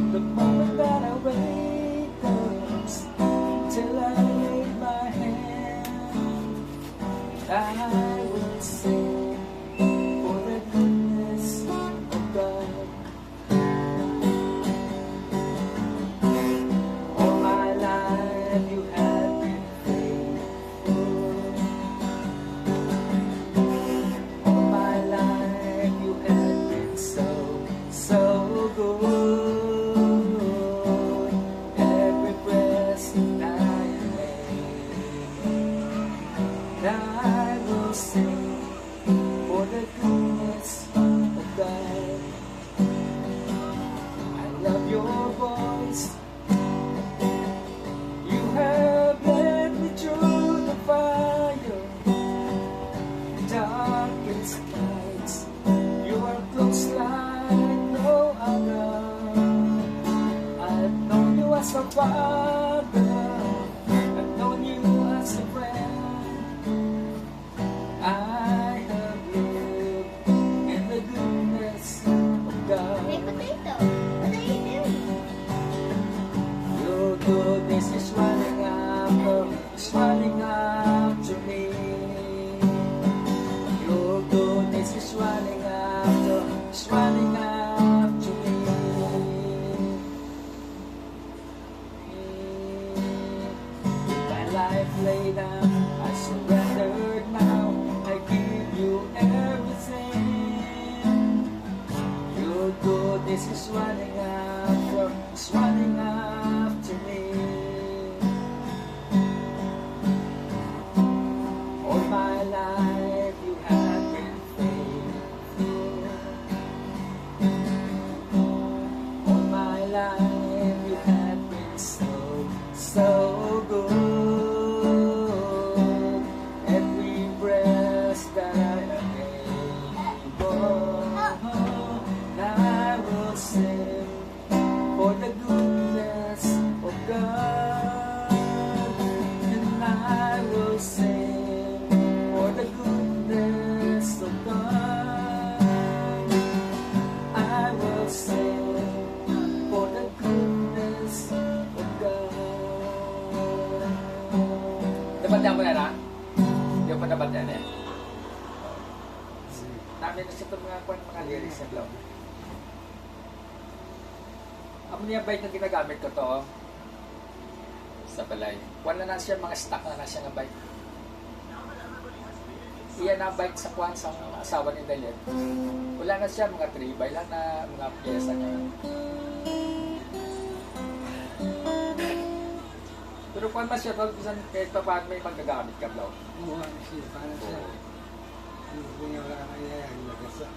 The moment that I wake up till I lay my hand, I will sing for the goodness of God. All my life you have been faithful. All my life you have been so, so good. Every breath that I make, I will sing for the goodness of God. I love your voice. You have led me through the fire, darkest nights. You are close like no other. I've known you as a father. I've known you as a friend. I have lived in the goodness of God. Hey, potato. What are you doing? Your goodness is running after me. Your goodness is running after me. My life laid down, I surrendered now. I give you everything. Your goodness is running after me. All my life you have been faithful. All my life you have been so, so good. Every breath that I take, I will sing for the goodness of God. And I will sing for the goodness of God. I will sing for the goodness of God. Dapat yan mo na na? Hindi ko pa dapat yan eh. Namin na siya itong mga lyrics na vlog. Amo niya bike na ginagamit ko to sa balay. Wala na siya mga stock na siya nga bike. Iyan na bike sa kwan sa asawa ni Dalet. Wala na siya mga 3x lang na mga pyesa niya. Pero kung mas siya, kahit pa paano may pagkagamit ka, Blau? Oo, siya, parang siya. Hindi ko nga kaya yan, nagasa.